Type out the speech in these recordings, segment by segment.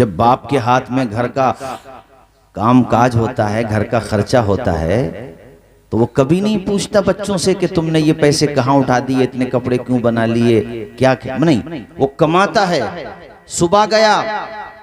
जब बाप के हाथ में घर का काम काज होता है, घर का खर्चा होता है, तो वो कभी नहीं पूछता बच्चों से कि तुमने ये पैसे कहाँ उठा दिए, इतने कपड़े क्यों बना लिए, क्या नहीं। वो कमाता है। सुबह गया,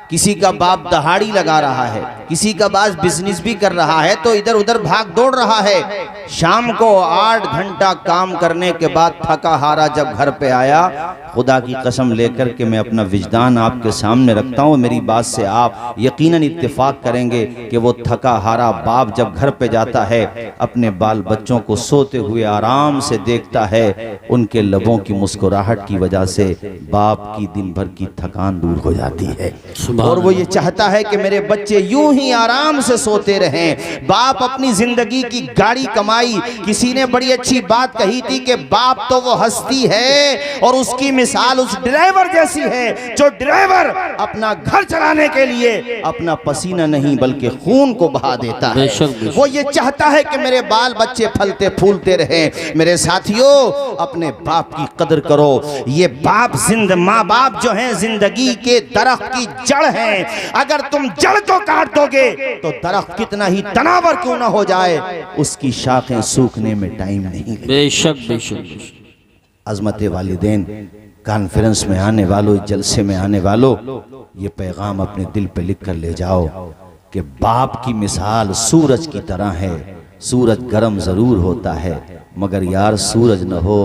किसी का बाप दहाड़ी लगा रहा है, किसी का बाप बिजनेस भी कर रहा है, तो इधर उधर भाग दौड़ रहा है। शाम को 8 घंटा काम करने के बाद थका हारा जब घर पे आया, खुदा की कसम लेकर के मैं अपना विजदान आपके सामने रखता हूँ, मेरी बात से आप यकीनन इत्तेफाक करेंगे कि वो थका हारा बाप जब घर पे जाता है, अपने बाल बच्चों को सोते हुए आराम से देखता है, उनके लबों की मुस्कुराहट की वजह से बाप की दिन भर की थकान दूर हो जाती है। और वो ये चाहता है कि मेरे बच्चे यूं ही आराम से सोते रहें। बाप अपनी जिंदगी की गाड़ी कमाई। किसी ने बड़ी अच्छी बात कही थी कि बाप तो वो हस्ती है और उसकी मिसाल उस ड्राइवर जैसी है जो ड्राइवर अपना घर चलाने के लिए अपना पसीना नहीं बल्कि खून को बहा देता है। वो ये चाहता है कि मेरे बाल बच्चे फलते फूलते रहें। मेरे साथियों, अपने बाप की कदर करो। ये बाप माँ बाप जो हैं जिंदगी के दरख्त की जड़ है। अगर तुम जड़ को काट दोगे तो दरख्त कितना ही तनावर क्यों ना हो जाए, उसकी शाखें सूखने में टाइम नहीं। बेशक बेशक। अज़मत वालिदैन कॉन्फ्रेंस में आने वालों, जलसे में आने वालों, ये पैगाम अपने दिल पे लिख कर ले जाओ कि बाप की मिसाल सूरज की तरह है। सूरज गर्म जरूर होता है, मगर यार सूरज न हो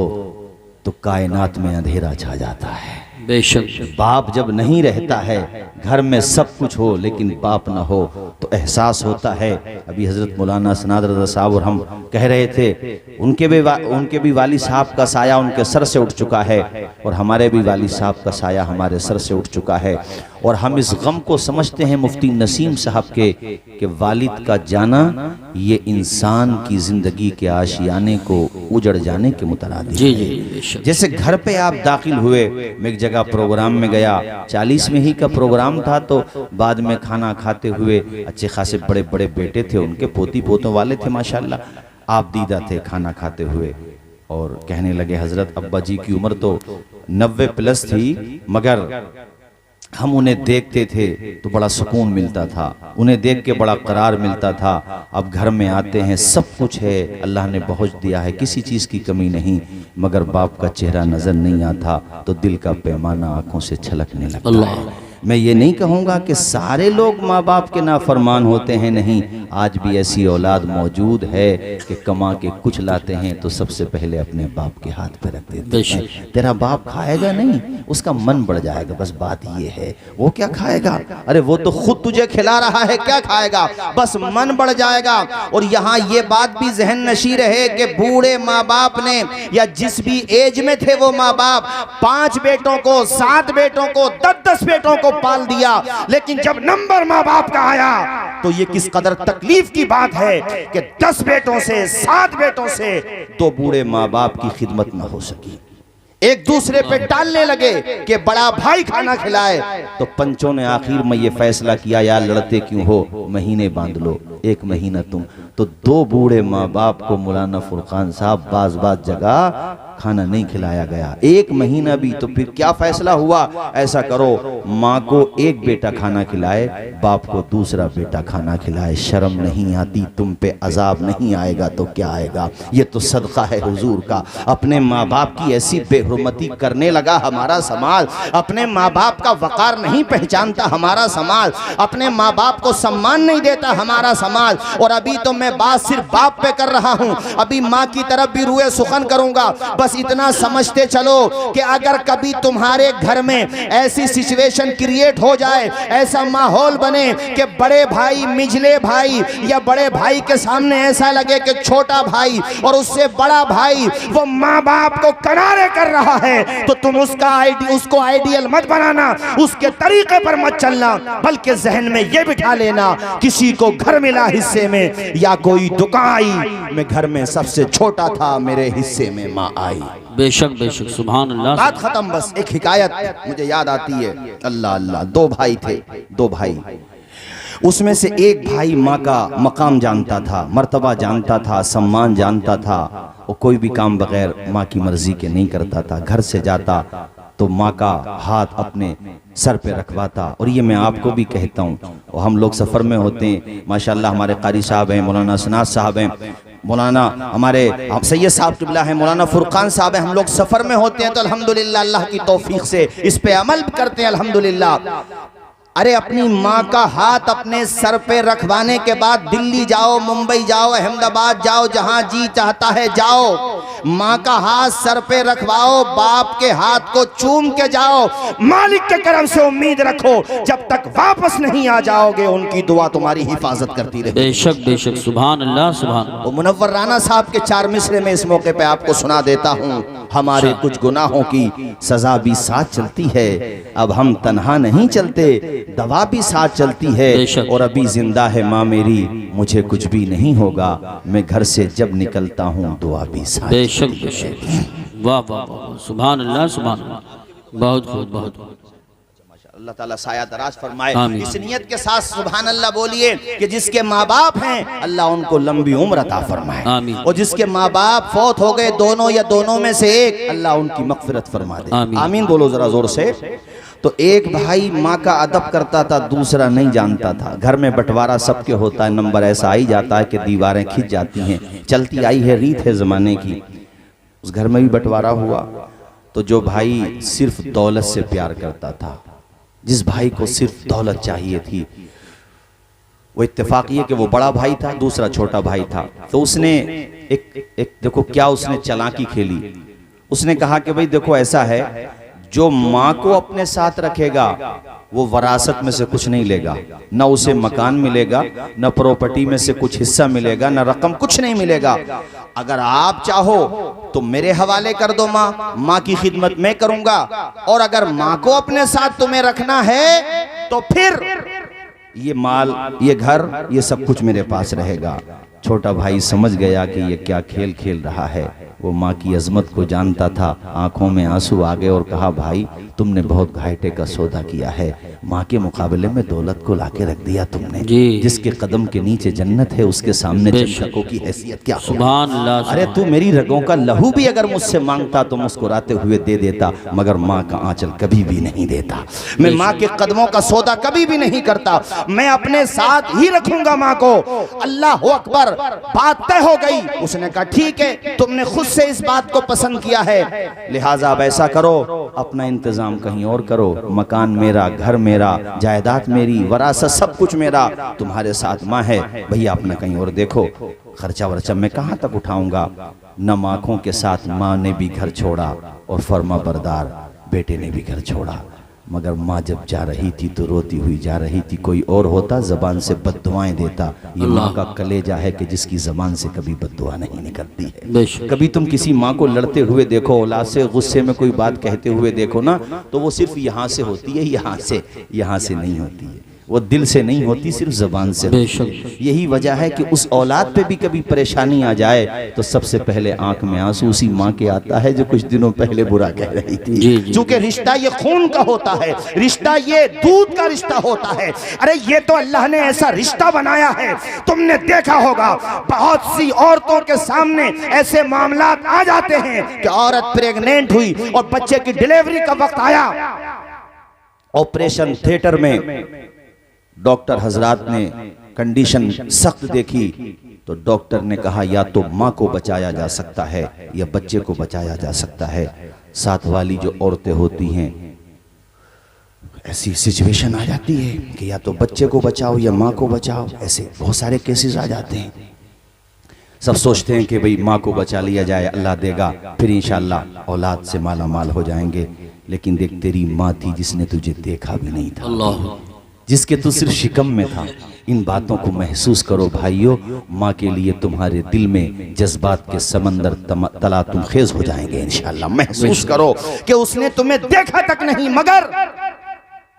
तो कायनात में अंधेरा छा जाता है। बेशक। बाप जब नहीं रहता है, घर में सब कुछ हो लेकिन बाप ना हो तो एहसास होता है। अभी हजरत मौलाना सनाद रज़ा साहब और हम कह रहे थे, उनके भी वाली साहब का साया उनके सर से उठ चुका है और हमारे भी वाली साहब का साया हमारे सर से उठ चुका है। और हम इस गम को समझते हैं मुफ्ती नसीम साहब के कि वालिद का जाना ये इंसान की जिंदगी के आशियाने को उजड़ जाने के मुतरादिफ है। जैसे घर पे आप दाखिल हुए, मैं एक जगह प्रोग्राम में गया, 40 में ही का प्रोग्राम था, तो बाद में खाना खाते हुए अच्छे खासे बड़े बड़े बेटे थे, उनके पोती पोतों वाले थे माशाल्लाह। आप दीदा थे खाना खाते हुए और कहने लगे, हजरत अब्बा जी की उम्र तो 90 प्लस थी, मगर हम उन्हें देखते थे तो बड़ा सुकून मिलता था, उन्हें देख के बड़ा करार मिलता था। अब घर में आते हैं, सब कुछ है, अल्लाह ने पहुँच दिया है, किसी चीज़ की कमी नहीं, मगर बाप का चेहरा नज़र नहीं आता तो दिल का पैमाना आंखों से छलकने लगता है। मैं ये नहीं कहूँगा कि सारे लोग माँ बाप के नाफरमान होते हैं, नहीं, आज भी ऐसी औलाद मौजूद है कि कमा के कुछ लाते हैं तो सबसे पहले अपने बाप के हाथ पे रख देते हैं। तेरा बाप खाएगा नहीं, उसका मन बढ़ जाएगा, बस बात ये है। वो क्या खाएगा? अरे वो तो खुद तुझे खिला रहा है, क्या खाएगा? बस मन बढ़ जाएगा। और यहाँ ये बात भी जहन नशी रहे कि बूढ़े माँ बाप ने या जिस भी एज में थे वो माँ बाप 5 बेटों को, 7 बेटों को, 10-10 बेटों को पाल दिया, लेकिन जब नंबर माँ बाप का आया तो ये किस कदर तकलीफ की बात है कि 10 बेटों से, 7 बेटों से 2 बूढ़े माँ बाप की खिदमत न हो सकी। एक दूसरे पे टालने लगे कि बड़ा भाई खाना खिलाए, तो पंचों ने आखिर में ये फैसला किया, यार लड़ते क्यों हो, महीने बांध लो, 1 महीना तुम। तो 2 बूढ़े माँ बाप को मौलाना फुरकान साहब बाज जगह खाना नहीं खिलाया गया, 1 महीना भी। तो फिर क्या फैसला हुआ? ऐसा करो, माँ को 1 बेटा खाना खिलाए, बाप को दूसरा बेटा खाना खिलाए। शर्म नहीं आती? तुम पे अजाब नहीं आएगा तो क्या आएगा? ये तो सदका है हुजूर का। अपने माँ बाप की ऐसी बेहुरमती करने लगा हमारा समाज, अपने माँ बाप का वकार नहीं पहचानता हमारा समाज, अपने माँ बाप को सम्मान नहीं देता हमारा समाज। और अभी तो मैं बात सिर्फ बाप पे कर रहा हूँ, अभी माँ की तरफ भी रुए सुखन करूंगा। बस इतना समझते चलो कि अगर कभी तुम्हारे घर में ऐसी सिचुएशन क्रिएट हो जाए, ऐसा माहौल बने कि बड़े भाई, मिजले भाई या बड़े भाई के सामने ऐसा लगे कि छोटा भाई और उससे बड़ा भाई वो माँ बाप को किनारे कर रहा है, तो तुम उसको आइडियल मत बनाना, उसके तरीके पर मत चलना, बल्कि जहन में ये बिठा लेना, किसी को घर मिला हिस्से में या कोई दुकान आई, मैं घर में सबसे छोटा था, मेरे हिस्से में माँ आई। बेशक बेशक, सुभान अल्लाह। बात खत्म। बस एक हिकायत मुझे याद आती है, अल्लाह अल्लाह। 2 भाई थे, 2 भाई, उसमें से एक भाई माँ का मकाम जानता था, मर्तबा जानता था, सम्मान जानता था, और कोई भी काम बगैर माँ की मर्जी के नहीं करता था। घर से जाता तो माँ का हाथ अपने सर पे रखवाता। और ये मैं आपको भी कहता हूँ, और हम लोग सफ़र में होते हैं, माशाल्लाह हमारे कारी साहब हैं, मौलाना सनाद साहब हैं, मौलाना हमारे सैयद साहब किबला हैं, मौलाना फुरकान साहब हैं। हम लोग सफ़र में होते हैं तो अल्हम्दुलिल्लाह अल्लाह की तौफीक से इस पे अमल करते हैं अल्हम्दुलिल्लाह। अरे अपनी माँ का हाथ अपने सर पे रखवाने के बाद दिल्ली जाओ, मुंबई जाओ, अहमदाबाद जाओ, जहां जी चाहता है जाओ, माँ का हाथ सर पे रखवाओ, बाप के हाथ को चूम के जाओ। मालिक के करम से उम्मीद रखो जब तक वापस नहीं आ जाओगे उनकी दुआ तुम्हारी हिफाजत करती रहे। बेशक सुभान अल्लाह सुभान। वो मुनव्वर राना साहब के 4 मिसरे में इस मौके पे आपको सुना देता हूँ। हमारे कुछ गुनाहों की सजा भी साथ चलती है, अब हम तन्हा नहीं चलते, दवा भी साथ चलती है। और अभी जिंदा है माँ मेरी, मुझे कुछ भी नहीं होगा, मैं घर से जब निकलता हूँ दुआ भी साथ। बेशक वाह वाह वाह, सुभान अल्लाह सुभान अल्लाह। बहुत खूब बहुत खूब। अल्लाह ताला साया दराज फरमाए। इस नियत के साथ सुभान अल्लाह बोलिए कि जिसके माँ बाप हैं अल्लाह उनको लंबी उम्र अता फरमाए, और जिसके माँ बाप फौत हो गए दोनों या दोनों में से एक, अल्लाह उनकी मगफिरत फरमा दे। आमीन बोलो जरा जोर से। तो एक भाई माँ का अदब करता था, दूसरा नहीं जानता था। घर में बंटवारा सबके होता है, नंबर ऐसा आ ही जाता है कि दीवारें खिंच जाती हैं, चलती आई है, रीत है ज़माने की। उस घर में भी बंटवारा हुआ। तो जो भाई सिर्फ दौलत से प्यार करता था, जिस भाई को सिर्फ दौलत चाहिए थी, वो इत्तेफाक ये कि वो बड़ा भाई था, दूसरा छोटा भाई था। तो उसने एक देखो क्या उसने चालाकी खेली। उसने कहा कि भाई देखो ऐसा है, जो माँ को अपने साथ रखेगा वो वरासत में से कुछ नहीं लेगा, न उसे मकान मिलेगा, न प्रॉपर्टी में से कुछ हिस्सा मिलेगा, न रकम, कुछ नहीं मिलेगा। अगर आप चाहो तो मेरे हवाले कर दो, माँ की खिदमत मैं करूंगा, और अगर माँ को अपने साथ तुम्हें रखना है तो फिर ये माल, ये घर, ये सब कुछ मेरे पास रहेगा। छोटा भाई समझ गया कि ये क्या खेल खेल रहा है। वो माँ की अजमत को जानता था, आंखों में आंसू आ गए और कहा भाई तुमने बहुत घाटे का सौदा किया है, माँ के मुकाबले में दौलत को लाके रख दिया तुमने। जिसके कदम के नीचे जन्नत है उसके सामने जन्नतों की हैसियत क्या। सुभान अल्लाह। अरे तू मेरी रगों का लहू भी अगर मुझसे मांगता तो मुस्कुराते हुए दे देता, मगर माँ का आंचल कभी भी नहीं देता। मैं माँ के कदमों का सौदा कभी भी नहीं करता, मैं अपने साथ ही रखूंगा माँ को। अल्लाह अकबर। बात तय हो गई। उसने कहा ठीक है, तुमने खुद से इस बात को पसंद किया है, लिहाजा अब ऐसा करो, अपना इंतजाम कहीं और करो। मकान मेरा, घर मेरा, जायदाद मेरी, वरासत सब कुछ मेरा, तुम्हारे साथ माँ है, भैया अपना कहीं और देखो। खर्चा वर्चा मैं कहाँ तक उठाऊंगा। नम आंखों के साथ माँ ने भी घर छोड़ा और फर्मा बरदार बेटे ने भी घर छोड़ा। मगर माँ जब जा रही थी तो रोती हुई जा रही थी। कोई और होता जबान से बद्दुआएं देता। ये माँ का कलेजा है कि जिसकी जबान से कभी बद्दुआ नहीं निकलती है। कभी तुम किसी माँ को लड़ते हुए देखो, औलाद से गुस्से में कोई बात कहते हुए देखो ना, तो वो सिर्फ यहाँ से होती है, यहाँ से नहीं होती है, वो दिल से नहीं होती, सिर्फ जबान से होती। यही वजह है कि उस औलाद पे भी कभी परेशानी आ जाए तो सबसे पहले आंख में आंसू उसी माँ के आता है जो कुछ दिनों पहले बुरा कह रही थी। क्योंकि रिश्ता ये खून का होता है, रिश्ता ये दूध का रिश्ता होता है। अरे ये तो अल्लाह ने ऐसा रिश्ता बनाया है, तुमने देखा होगा बहुत सी औरतों के सामने ऐसे मामलात आ जाते हैं कि औरत प्रेग्नेंट हुई और बच्चे की डिलीवरी का वक्त आया, ऑपरेशन थिएटर में डॉक्टर हजरात ने कंडीशन सख्त देखी तो डॉक्टर ने कहा या तो माँ को बचाया जा सकता है या बच्चे को बचाया जा सकता है। साथ वाली जो औरतें होती हैं, ऐसी सिचुएशन आ जाती है कि या तो बच्चे को बचाओ या माँ को बचाओ। ऐसे बहुत सारे केसेस आ जाते हैं। सब सोचते हैं कि भाई माँ को बचा लिया जाए, अल्लाह देगा, फिर इंशाअल्लाह औलाद से माला माल हो जाएंगे। लेकिन देख, तेरी माँ थी जिसने तुझे देखा भी नहीं था, जिसके तू सिर्फ शिकम में था। इन बातों को महसूस करो भाइयों। माँ के लिए तुम्हारे दिल में जज्बात के समंदर तलातुम खेज हो जाएंगे इंशाअल्लाह। महसूस करो कि उसने तुम्हें देखा तक नहीं, मगर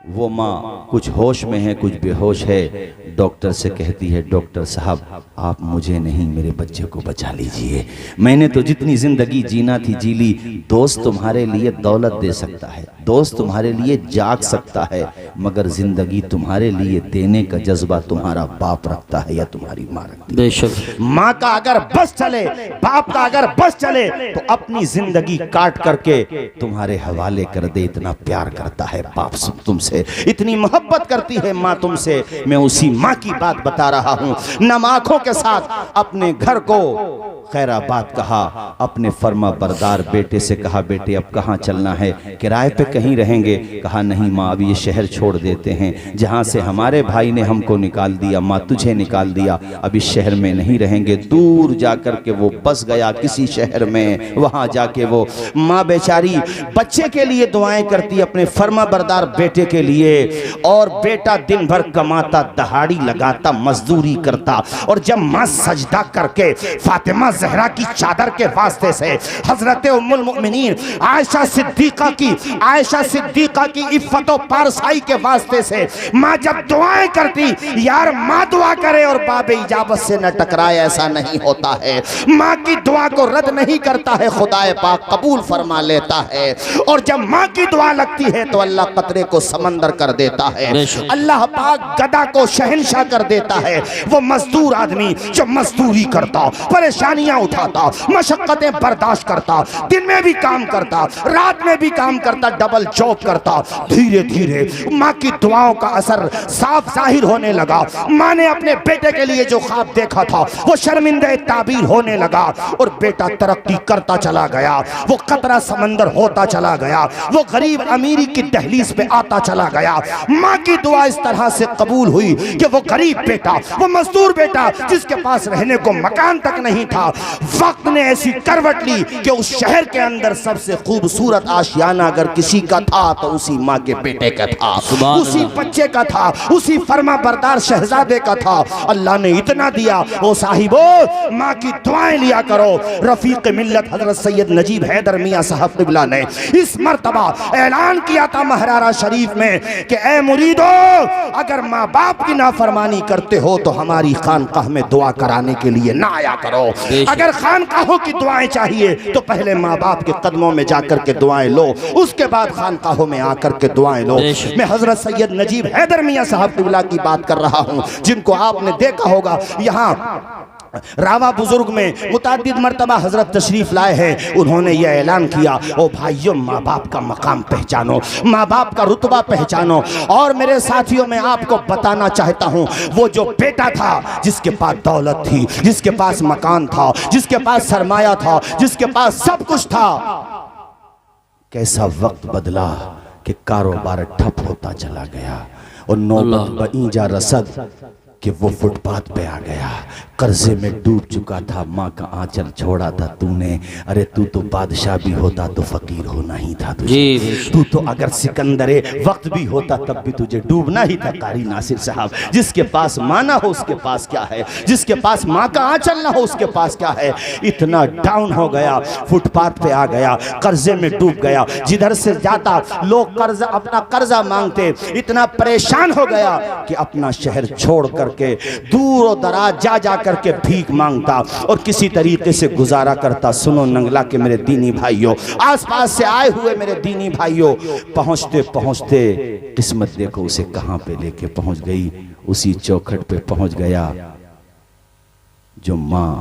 वो माँ कुछ होश में है, कुछ बेहोश है। डॉक्टर से कहती है, डॉक्टर साहब आप मुझे नहीं मेरे बच्चे को बचा लीजिए। मैंने तो जितनी जिंदगी जीना थी जी ली। दोस्त तुम्हारे लिए दौलत दे सकता है, दोस्त तुम्हारे लिए जाग सकता है, मगर जिंदगी तुम्हारे लिए देने का जज्बा तुम्हारा बाप रखता है या तुम्हारी माँ रखती है। बेशक माँ का अगर बस चले, बाप का अगर बस चले तो अपनी जिंदगी काट करके तुम्हारे हवाले कर दे। इतना प्यार करता है बाप तुमसे, इतनी मोहब्बत करती है माँ तुमसे। मैं उसी माँ की बात बता रहा हूँ। नम आंखों के साथ अपने घर को खैराबाद कहा, अपने फर्मा बरदार बेटे से कहा, बेटे अब कहाँ चलना है, किराए पे कहीं रहेंगे? कहा नहीं माँ, अब ये शहर छोड़ देते हैं, जहाँ से हमारे भाई ने हमको निकाल दिया, माँ तुझे निकाल दिया, अब इस शहर में नहीं रहेंगे। दूर जाकर के वो बस गया किसी शहर में। वहाँ जाके वो माँ बेचारी बच्चे के लिए दुआएं करती, अपने फर्मा बरदार बेटे के लिए। और बेटा दिन भर कमाता, दहाड़ी लगाता, मजदूरी करता। और जब माँ सजदा करके फातिमा ज़हरा की चादर के वास्ते से हजरत उम्मुल मोमिनीन आयशा सिद्दीका की इफ़्फ़त व पारसाई के वास्ते से माँ जब दुआएं करती, यार माँ दुआ करे और बाबे इजाबत से न टकराए, ऐसा नहीं होता है। माँ की दुआ को रद्द नहीं करता है, खुदाए पाक कबूल फरमा लेता है। और जब माँ की दुआ लगती है तो अल्लाह कतरे को समंदर कर देता है, अल्लाह पाक गदा को शहंशाह कर देता है। वो मजदूर आदमी जो मजदूरी करता, परेशानियां उठाता, मशक्कतें बर्दाश्त करता, दिन में भी काम करता, रात में भी काम करता, डबल जॉब करता, धीरे धीरे माँ की दुआओं का असर साफ जाहिर होने लगा। माँ ने अपने बेटे के लिए जो ख्वाब देखा था वो शर्मिंदे ताबीर होने लगा। और बेटा तरक्की करता चला गया, वो कतरा समंदर होता चला गया, वो गरीब अमीरी की दहलीज पे आता चला गया। माँ की दुआ इस तरह से कबूल हुई कि वो गरीब बेटा, वो मजदूर बेटा जिसके पास रहने को मकान तक नहीं था, वक्त ने ऐसी करवट ली कि उस शहर के अंदर सबसे खूबसूरत आशियाना अगर किसी का था तो उसी माँ के बेटे का था, उसी बच्चे का था, उसी फर्मा बरदार शहजादे का था। अल्लाह ने इतना दिया। ओ साहिबो, माँ की दुआएं लिया करो। रफीक मिल्लत हजरत सैयद नजीब हैदर मियां साहब क़िबला ने इस मर्तबा ऐलान किया था महरारा शरीफ में कि ए मुरीदो, अगर माँ बाप की नाफरमानी करते हो तो हमारी खानकाह में दुआ कराने के लिए ना आया करो। अगर खानकाहों की दुआएं चाहिए तो पहले माँ बाप के कदमों में जाकर के दुआएं लो, उसके बाद खानकाहों में आकर के दुआएं लो। मैं हजरत सैयद नजीब हैदर मियां साहब क़िबला की बात कर रहा हूँ, जिनको आपने देखा होगा यहाँ रावा बुजुर्ग में मुताद्दिद मर्तबा हजरत तशरीफ लाए हैं। उन्होंने यह ऐलान किया, ओ भाइयों, माँ बाप का मकाम पहचानो, माँ बाप का रुतबा पहचानो। और मेरे साथियों, मैं आपको बताना चाहता हूँ, वो जो बेटा था जिसके पास दौलत थी, जिसके पास मकान था, जिसके पास सरमाया था, जिसके पास सब कुछ था, कैसा वक्त बदला कि कारोबार ठप होता चला गया। और नौबत बईजा रसद कि वो फुटपाथ पे आ गया, कर्जे में डूब चुका था, माँ का आंचल छोड़ा था तूने। अरे तू तो बादशाह भी होता तो फकीर होना ही था तुझे। तू तो अगर सिकंदरे वक्त भी होता तब भी तुझे डूबना ही था। कारी नासिर साहब, जिसके पास माँ ना हो उसके पास क्या है, जिसके पास माँ का आंचल ना हो उसके पास क्या है। इतना डाउन हो गया, फुटपाथ पे आ गया, कर्जे में डूब गया, जिधर से जाता लोग कर्जा, अपना कर्जा मांगते। इतना परेशान हो गया कि अपना शहर छोड़ करके दूर और दराज जा जा करके भीख मांगता और किसी तरीके से गुजारा करता। सुनो नंगला के मेरे दीनी भाइयों, आसपास से आए हुए मेरे दीनी भाइयों, पहुंचते पहुंचते किस्मत देखो उसे कहां पे लेके पहुंच गई। उसी चौखट पे पहुंच गया जो माँ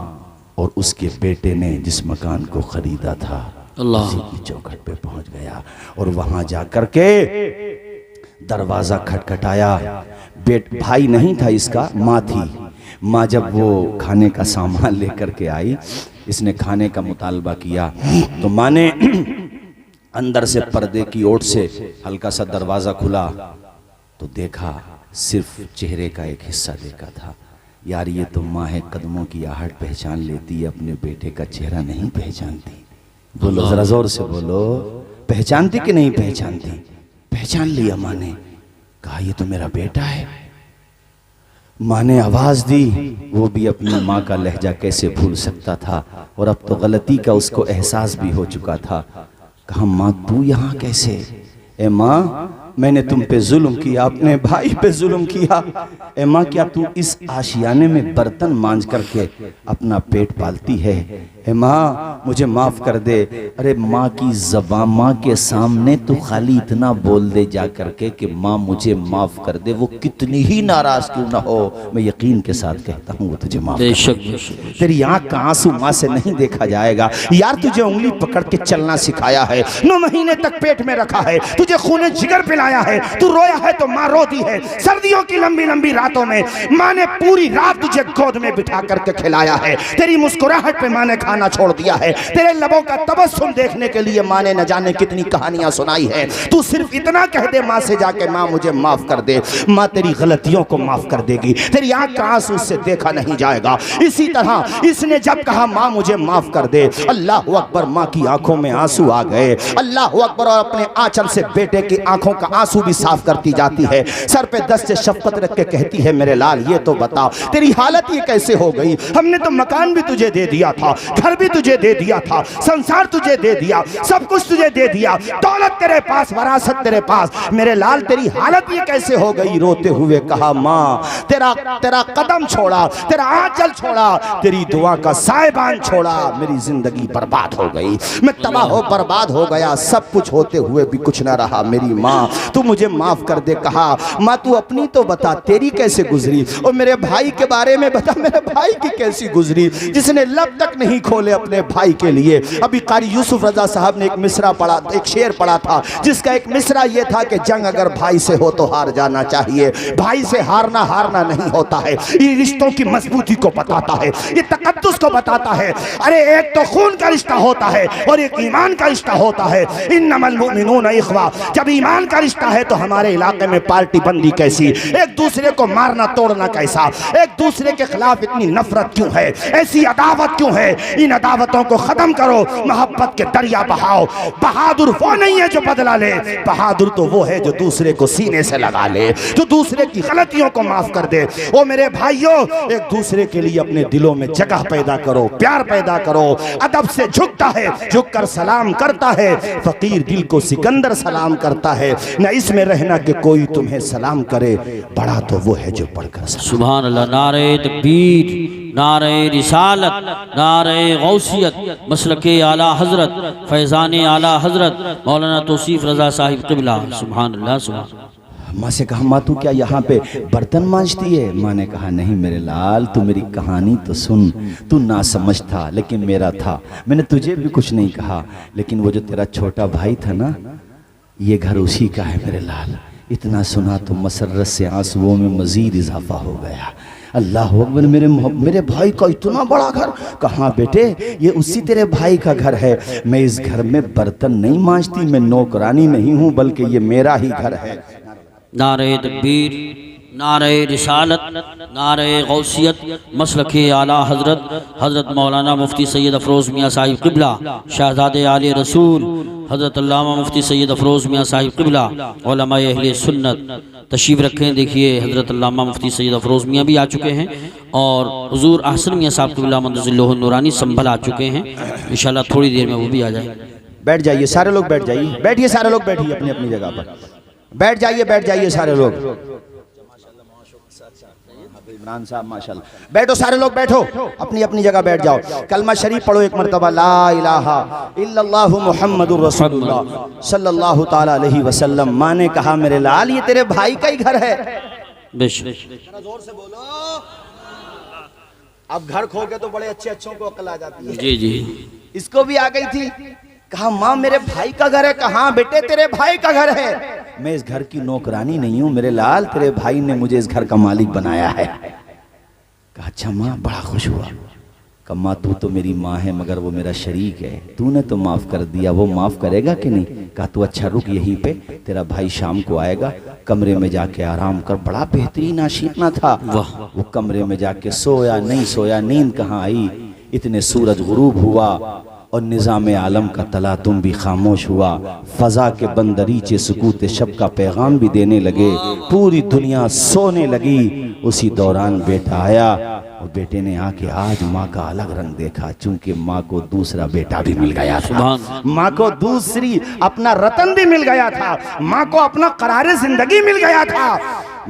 और उसके बेटे ने जिस मकान को खरीदा था, उसी की चौखट पे पहुंच गया। और वहां जाकर के दरवाजा खटखटाया। भाई नहीं था इसका, माँ थी। माँ जब वो खाने का सामान लेकर के आई, इसने खाने का मुतालबा किया तो माँ ने अंदर से पर्दे की ओट से हल्का सा दरवाज़ा खुला तो देखा, सिर्फ चेहरे का एक हिस्सा देखा था। यार ये तो माँ है, कदमों की आहट पहचान लेती है, अपने बेटे का चेहरा नहीं पहचानती। बोलो जरा जोर से बोलो, पहचानती कि नहीं पहचानती? पहचान लिया माँ ने। कहा ये तो मेरा बेटा है। माँ ने आवाज दी, वो भी अपनी माँ का लहजा कैसे भूल सकता था, और अब तो गलती का उसको एहसास भी हो चुका था। कहा माँ तू यहाँ कैसे? ए माँ, मैंने तुम पे जुल्म किया, अपने भाई पे जुल्म किया। ए माँ, क्या तू इस आशियाने में बर्तन मांझ करके अपना पेट पालती है? ए माँ, मुझे माफ कर दे। अरे माँ की ज़बान, माँ के सामने तू खाली इतना बोल दे जा करके कि माँ मुझे माफ कर दे, वो कितनी ही नाराज क्यों ना हो, मैं यकीन के साथ कहता हूँ वो तुझे माफ कर दे। तेरी आँख का आंसू माँ से नहीं देखा जाएगा। यार तुझे उंगली पकड़ के चलना सिखाया है, 9 महीने तक पेट में रखा है, तुझे खूने जिगर पिलाया है, तू रोया है तो माँ रोती है। सर्दियों की लंबी लंबी रातों में माँ ने पूरी रात तुझे गोद में बिठा करके खिलाया है। तेरी मुस्कुराहट पे माँ ने खाना छोड़ दिया है। तेरे लबों का तबस्सुम देखने के लिए माँ ने न जाने कितनी कहानियां सुनाई है। तू सिर्फ इतना कह दे माँ से जाके, माँ मुझे माफ कर दे, माँ तेरी गलतियों को माफ कर देगी। तेरी आंख का आंसू उससे देखा नहीं जाएगा। इसी तरह इसने जब कहा माँ मुझे माफ कर दे, अल्लाह अकबर, माँ की आंखों में आंसू आ गए। अल्लाह अकबर, और अपने आंचल से बेटे की आंखों का आंसू भी साफ करती जाती है। सर पे दस्त शफकत रख के कहती है, मेरे लाल ये तो बता तेरी हालत ये कैसे हो गई? हमने तो मकान भी तुझे दे दिया था, घर भी तुझे दे दिया था, संसार तुझे दे दिया, सब कुछ तुझे दे दिया, दौलत तेरे पास, वरासत तेरे पास, मेरे लाल तेरी हालत ये कैसे हो गई? रोते हुए कहा, माँ तेरा कदम छोड़ा, तेरा आंचल छोड़ा, तेरी दुआ का साहिबान छोड़ा, मेरी जिंदगी बर्बाद हो गई, मैं तबाह हो बर्बाद हो गया, सब कुछ होते हुए भी कुछ ना रहा। मेरी माँ तू मुझे माफ कर दे। कहा, माँ तू अपनी तो बता, तेरी कैसे गुजरी? और मेरे भाई के बारे में बता, मेरे भाई की कैसी गुजरी, जिसने लब तक नहीं खोले अपने भाई के लिए। अभी कारी यूसुफ रजा साहब ने एक मिसरा पढ़ा, एक शेर पढ़ा था, जिसका एक मिसरा यह था कि जंग अगर भाई से हो तो हार जाना चाहिए, भाई से हारना नहीं होता है। ये रिश्तों की मजबूती को बताता है, ये तकद्दुस को बताता है। अरे एक तो खून का रिश्ता होता है और एक ईमान का रिश्ता होता है। इन्नमल मुमिनून इख्वा, जब ईमान का रिश्ता है तो हमारे इलाके में पार्टी बंदी कैसी, एक दूसरे को मारना तोड़ना कैसा, एक दूसरे के खिलाफ इतनी नफरत क्यों है, ऐसी अदावत क्यों है? इन अदावतों को खत्म करो, मोहब्बत के दरिया बहाओ। बहादुर वो नहीं है जो बदला ले, बहादुर तो वो है जो दूसरे को सीने से लगा ले, जो दूसरे की गलतियों को माफ कर दे। ओ मेरे भाइयों, एक दूसरे के लिए अपने दिलों में जगह पैदा करो, प्यार पैदा करो। अदब से झुकता है, झुककर सलाम करता है, फकीर दिल को सिकंदर सलाम करता है। न इसमें रहना कि कोई तुम्हें सलाम करे, बड़ा तो वो है जो पढ़कर सुभान अल्लाह। नारे तकबीर, नारे रिसालत, नारे गौसियत, मसलके आला हजरत, फैज़ान आला हजरत मौलाना तौसीफ रजा साहिब क़िबला। सुभान अल्लाह, सुभान। माँ से कहा, माँ तू क्या यहाँ पे बर्तन मांजती है? माँ ने कहा, नहीं मेरे लाल, तू मेरी कहानी तो सुन, तू ना समझ था लेकिन मेरा था, मैंने तुझे भी कुछ नहीं कहा, लेकिन वो जो तेरा छोटा भाई था ना, ये घर उसी का है मेरे लाल। इतना सुना तो मसरत से आंसुओं में मजीद इजाफा हो गया। अल्लाह अकबर, मेरे भाई का इतना बड़ा घर? कहाँ बेटे, ये उसी तेरे भाई का घर है। मैं इस घर में बर्तन नहीं मांजती, मैं नौकरानी नहीं हूँ, बल्कि ये मेरा ही घर है। नारे तकबीर, नारे रिसालत, नारे गौसियत, मसलके आला हजरत, हजरत मौलाना मुफ्ती सैयद अफरोज़ मियाँ साहिब क़िबला, शहज़ादे आले रसूल हजरत अल्लामा मुफ्ती सैयद अफरोज़ मियाँ साहिब क़िबला, उलमाए अहले सुन्नत तशरीफ़ रखें। देखिए हजरत अल्लामा मुफ्ती सैयद अफरोज़ मियाँ भी आ चुके हैं और हुज़ूर अहसन मियाँ साहब क़िबला मंदज़िल्लुहुन नूरानी संभल आ चुके हैं। इंशाअल्लाह थोड़ी देर में वो भी आ जाए। बैठ जाइए सारे लोग, बैठ जाइए, बैठिए सारे लोग, बैठिए अपनी अपनी जगह पर, बैठ जाइए सारे लोग। इमरान साहब माशाल्लाह, बैठो सारे लोग, बैठो अपनी अपनी जगह बैठ जाओ। कलमा शरीफ पढ़ो एक मरतबा, ला इलाहा इल्लल्लाहु मुहम्मदुर रसूलुल्लाह सल्लल्लाहु ताला अलैहि वसल्लम। माँ ने कहा, मेरे लाल ये तेरे भाई का ही घर है। जोर से बोलो। अब घर खो के तो बड़े अच्छों को अकल आ जाती है। जी जी, इसको भी आ गई थी। कहा, माँ मेरे भाई का घर है। कहाँ बेटे, तेरे भाई का घर है। मैं इस घर की नौकरानी नहीं हूँ मेरे लाल, तेरे भाई ने मुझे इस घर का मालिक बनाया है। कहा, अच्छा माँ, बड़ा खुश हुआ। कहा, माँ तू तो मेरी माँ है मगर वो मेरा शरीक है, तूने तो माफ कर दिया, वो माफ करेगा कि नहीं? कहा, तू अच्छा रुक यहीं पे, तेरा भाई शाम को आएगा, कमरे में जाके आराम कर। बड़ा बेहतरीन आशियाना था। वो कमरे में जाके सोया नहीं सोया, नींद कहाँ आई। इतने सूरज गुरूब हुआ और निज़ाम आलम का तलातुम भी खामोश हुआ। फ़ज़ा के बंदरीचे सुकूत शब का पैगाम भी देने लगे। पूरी दुनिया सोने लगी उसी दौरान बेटा आया और बेटे ने आके आज माँ का अलग रंग देखा, चूंकि माँ को दूसरा बेटा भी मिल गया था, माँ को दूसरी अपना रतन भी मिल गया था, माँ को अपना करारे जिंदगी मिल गया था।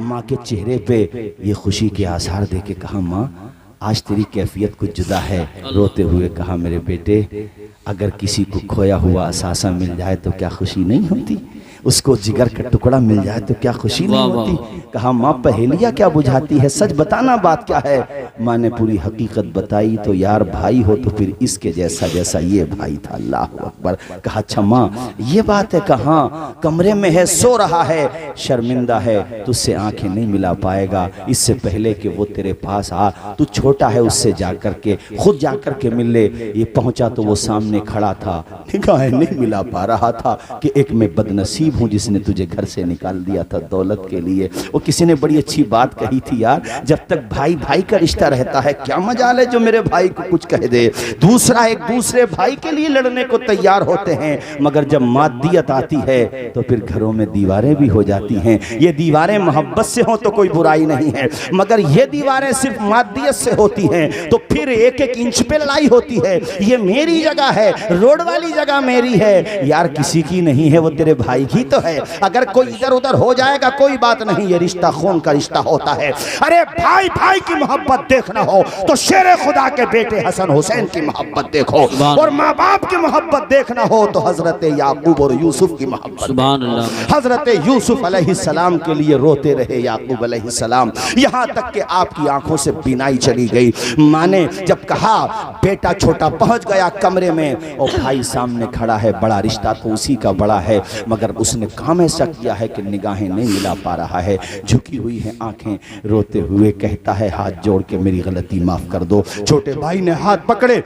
माँ के चेहरे पे ये खुशी के आसार देके कहा, माँ आज तेरी कैफियत कुछ जुदा है। रोते हुए कहा, मेरे बेटे अगर किसी को खोया हुआ असासा मिल जाए तो क्या खुशी नहीं होती, उसको जिगर का टुकड़ा मिल जाए तो क्या खुशी नहीं होती। कहा, माँ पहेलियाँ क्या बुझाती है, सच बताना बात क्या है। माँ ने पूरी हकीकत बताई तो यार भाई हो तो फिर इसके जैसा जैसा ये भाई था। अल्लाह अकबर। कहा, अच्छा माँ ये बात है। कहा, कमरे में है, सो रहा है, शर्मिंदा है, तुझसे आंखें नहीं मिला पाएगा, इससे पहले कि वो तेरे पास आ, तू छोटा है, उससे जाकर के खुद जाकर के मिल ले। ये पहुंचा तो वो सामने खड़ा था, निगाहें नहीं मिला पा रहा था कि एक मैं बदनसीब हूँ जिसने तुझे घर से निकाल दिया था दौलत के लिए। वो किसी ने बड़ी अच्छी बात कही थी, यार जब तक भाई भाई का रिश्ता रहता है क्या मजाल है जो मेरे भाई को कुछ कह दे। दूसरा एक दूसरे भाई के लिए लड़ने को तैयार होते हैं, मगर जब मादियत आती है तो फिर घरों में दीवारें भी हो जाती हैं। ये दीवारें मोहब्बत से हो तो कोई बुराई नहीं है, मगर ये दीवारें सिर्फ मादियत से होती हैं तो फिर एक एक इंच पे लड़ाई होती है। ये मेरी जगह है, रोड वाली जगह मेरी है, यार किसी की नहीं है, वो तेरे भाई की तो है। अगर कोई इधर उधर हो जाएगा कोई बात नहीं, ये रिश्ता खून का रिश्ता होता है। अरे भाई भाई की मोहब्बत देखना हो तो शेरे खुदा के बेटे हसन हुसैन की मोहब्बत देखो, और माँ बाप की मोहब्बत देखना हो तो हजरत याकूब और यूसुफ की मोहब्बत। हजरत यूसुफ अलैहिस्सलाम के लिए रोते रहे याकूब अलैहिस्सलाम, यहाँ तक कि आपकी आंखों से बिनाई चली गई। माँ ने जब कहा, बेटा छोटा पहुंच गया कमरे में और भाई सामने खड़ा है, बड़ा रिश्ता तो उसी का बड़ा है, मगर उसने काम ऐसा किया है कि निगाहें नहीं मिला पा रहा है, झुकी हुई हैं आंखें। रोते हुए कहता है, हाथ जोड़ के मेरी गलती माफ कर दो। छोटे भाई ने हाथ पकड़े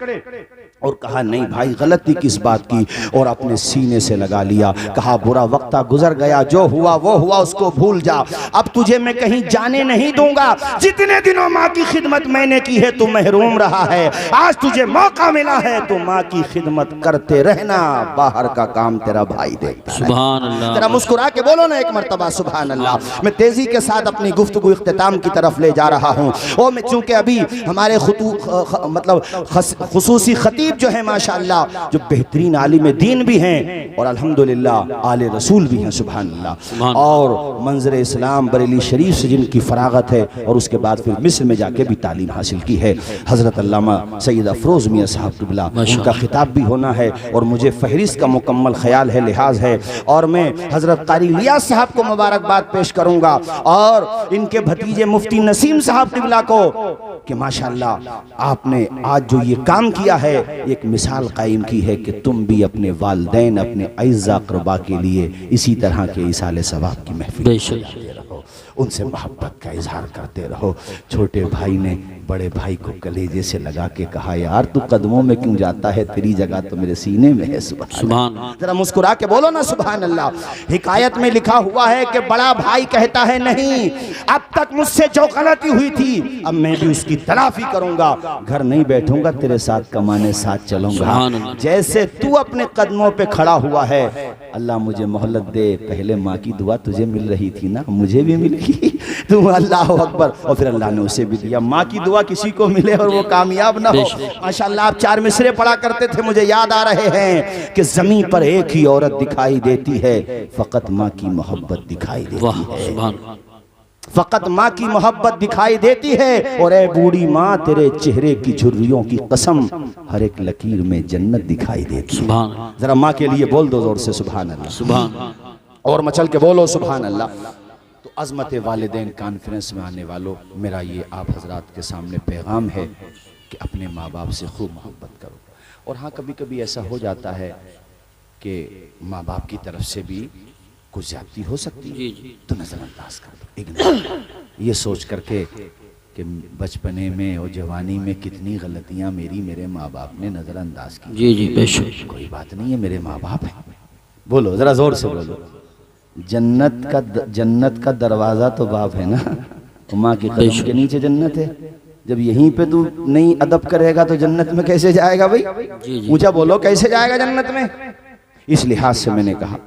और कहा, नहीं भाई गलती किस बात की, और अपने सीने से लगा लिया। कहा, बुरा वक्त गुजर गया, जो हुआ वो हुआ, उसको भूल जा। अब तुझे मैं कहीं जाने नहीं दूंगा, जितने दिनों माँ की खिदमत मैंने की है तू महरूम रहा है, आज तुझे मौका मिला है तो माँ की खिदमत करते रहना, बाहर का काम तेरा भाई देखता है। सुभान अल्लाह। तेरा मुस्कुरा के बोलो ना एक मर्तबा सुभान अल्लाह। मैं तेजी के साथ अपनी गुफ्तगू इख्तिताम की तरफ ले जा रहा हूँ, और मैं चूंकि अभी हमारे मतलब खुसूसी खतीब जो है माशाअल्लाह, जो बेहतरीन आलिम दीन भी हैं और अल्हम्दुलिल्लाह आले रसूल भी हैं सुभान अल्लाह, और मंजर इस्लाम बरेली शरीफ से जिनकी फरागत है, और उसके बाद फिर मिस्र में जाके भी तालीम हासिल की है। हजरत अल्लामा सैयद अफरोज मियाँ साहब क़िबला, उनका खिताब भी होना है और मुझे फहरिस्त का मुकम्मल ख्याल है, लिहाज है, और मैं हजरत कारी इलियास साहब को मुबारकबाद पेश करूंगा और इनके भतीजे मुफ्ती नसीम साहब क़िबला को कि माशाअल्लाह आपने आज जो ये काम किया है, एक मिसाल कायम की है कि तुम भी अपने वालिदैन, अपने अइज़ा अक़रबा के लिए इसी तरह के इसाले सवाब की महफिल करते रहो, उनसे मोहब्बत का इजहार करते रहो। छोटे भाई ने बड़े भाई को कलेजे से लगा के कहा, यार तू कदमों में क्यों जाता है, तेरी जगह तो मेरे सीने में है। सुभान, जरा मुस्कुरा के बोलो ना सुभान अल्लाह। हिकायत में लिखा हुआ है कि बड़ा भाई कहता है, नहीं अब तक मुझसे जो गलती हुई थी अब मैं भी उसकी तलाफी करूंगा, घर नहीं बैठूंगा, तेरे साथ कमाने साथ चलूंगा। जैसे तू अपने कदमों पे खड़ा हुआ है, अल्लाह मुझे मोहल्लत दे, पहले माँ की दुआ तुझे मिल रही थी ना, मुझे भी मिल गई, तू अल्लाह अकबर, और फिर अल्लाह ने उसे भी दिया। माँ की दुआ किसी को मिले और वो कामयाब ना हो। माशाअल्लाह आप 4 मिसरे पढ़ा करते थे, मुझे याद आ रहे हैं कि जमीन पर एक ही औरत दिखाई देती है, फकत माँ की मोहब्बत दिखाई देती है, फकत माँ की मोहब्बत दिखाई देती है, और ए बूढ़ी माँ तेरे चेहरे की झुर्रियों की कसम, हर एक लकीर में जन्नत दिखाई देती है। जरा माँ के लिए बोल दो जोर से सुभान अल्लाह, सुभान, और मचल के बोलो सुभान अल्लाह। तो अज़मत वालिदैन कॉन्फ्रेंस में आने वालों, मेरा ये आप हजरात के सामने पैगाम है कि अपने माँ बाप से खूब मोहब्बत करो। और हाँ, कभी कभी ऐसा हो जाता है कि माँ बाप की तरफ से भी कुछ ज्यादती हो सकती है, तो नजरअंदाज कर दो, इग्नोर, ये सोच करके कि बचपने में और जवानी में कितनी गलतियां मेरे माँ बाप ने नजरअंदाज की। जी जी बेशक, कोई बात नहीं है, मेरे माँ बाप हैं। बोलो जरा जोर से बोलो, जन्नत का दरवाजा तो बाप है ना, तो माँ के कदम के नीचे जन्नत है। जब यहीं पे तू नहीं अदब करेगा तो जन्नत में कैसे जाएगा भाई? ऊंचा बोलो, कैसे जाएगा जन्नत में? इस लिहाज से मैंने कहा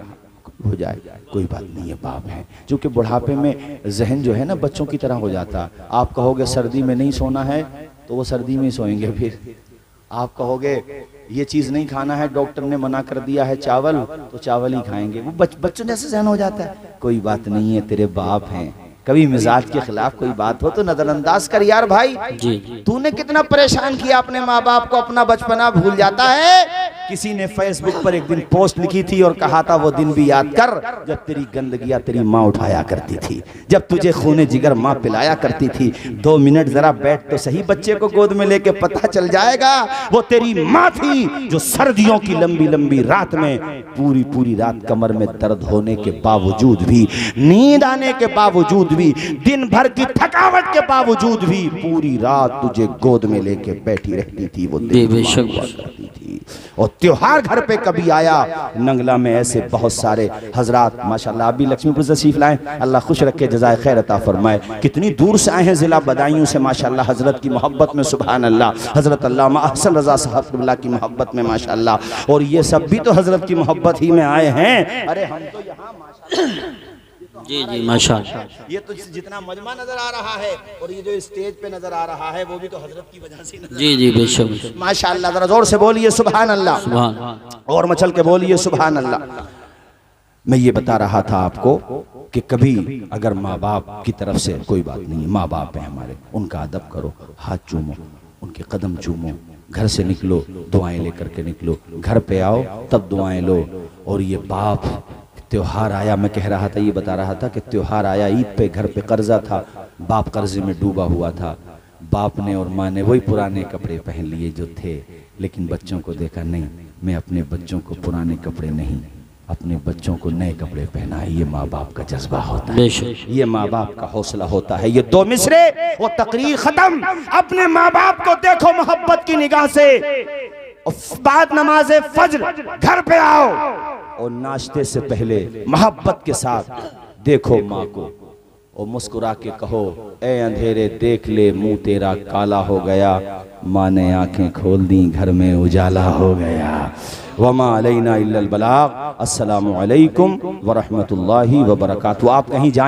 हो जाए, कोई बात नहीं है, बाप है। क्योंकि बुढ़ापे में जहन जो है ना बच्चों की तरह हो जाता। आप कहोगे सर्दी में नहीं सोना है तो वो सर्दी में ही सोएंगे। फिर आप कहोगे ये चीज़ नहीं खाना है, डॉक्टर ने मना कर दिया है चावल, तो चावल ही खाएंगे। वो बच्चों जैसे जहन हो जाता है। कोई बात नहीं है, तेरे बाप हैं। कभी मिजाज के खिलाफ कोई बात हो तो नजरअंदाज कर यार भाई। तूने कितना परेशान किया अपने माँ बाप को, अपना बचपना भूल जाता है। किसी ने फेसबुक पर एक दिन पोस्ट लिखी थी और कहा था वो दिन भी याद कर जब तेरी गंदगियां तेरी माँ उठाया करती थी, जब तुझे खूने जिगर माँ पिलाया करती थी। 2 मिनट जरा बैठ तो सही बच्चे को गोद में लेके, पता चल जाएगा वो तेरी माँ थी जो सर्दियों की लंबी लंबी रात में पूरी पूरी रात कमर में दर्द होने के बावजूद भी, नींद आने के बावजूद भी, दिन भर की थकावट के बावजूद भी पूरी रात तुझे गोद में लेके बैठी रहती थी। वो बेशक करती थी। और त्योहार घर पे कभी आया, नंगला में ऐसे बहुत सारे हजरात माशाल्लाह, आप भी लक्ष्मीपुर से तशरीफ लाए, अल्लाह खुश रखे, जज़ाए खैर अता फरमाए। कितनी दूर से आए हैं जिला बदायूं से माशाल्लाह, हजरत की मोहब्बत में, सुभान अल्लाह। हजरत अल्लामा अहसन रजा साहब क़िबला की मोहब्बत में माशाल्लाह। और ये सब भी तो हजरत की मोहब्बत ही में आए हैं। अरे हम तो यहाँ माशाल्लाह, जी जी माशाल्लाह, ये तो जितना मजमा नजर आ रहा है और ये जो स्टेज पे नजर आ रहा है वो भी तो हजरत की वजह से नजर। जी जी बेशक माशाल्लाह। जरा जोर से बोलिए सुभान अल्लाह, और मचल के बोलिए सुभान अल्लाह। मैं ये बता रहा था आपको कि कभी अगर माँ बाप की तरफ से कोई बात नहीं है, माँ बाप है हमारे, उनका अदब करो, हाथ चूमो, उनके कदम चूमो, घर से निकलो दुआएं लेकर के निकलो, घर पे आओ तब दुआएं लो। और ये बाप, त्योहार आया, मैं कह रहा था, ये बता रहा था कि त्योहार आया, ईद पे घर पे कर्जा था, बाप कर्जे में डूबा हुआ था। बाप ने और माँ ने वही पुराने कपड़े पहन लिए जो थे, लेकिन बच्चों को देखा नहीं, मैं अपने बच्चों को पुराने कपड़े नहीं, अपने बच्चों को नए कपड़े पहनाए। ये माँ बाप का जज्बा होता है, ये माँ बाप का हौसला होता है। ये 2 मिसरे वो तकरीर खत्म। अपने माँ बाप को देखो मोहब्बत की निगाह से, बाद नमाज फज्र घर पे आओ और नाश्ते से पहले मोहब्बत के साथ देखो माँ को और मुस्कुरा के कहो, ए अंधेरे देख ले मुंह तेरा काला हो गया, माँ ने आंखें खोल दी घर में उजाला हो गया। वमा अलैना इल्लल बलाग। अस्सलामु अलैकुम व रहमतुल्लाहि व बरकातहू। आप कहीं जाएं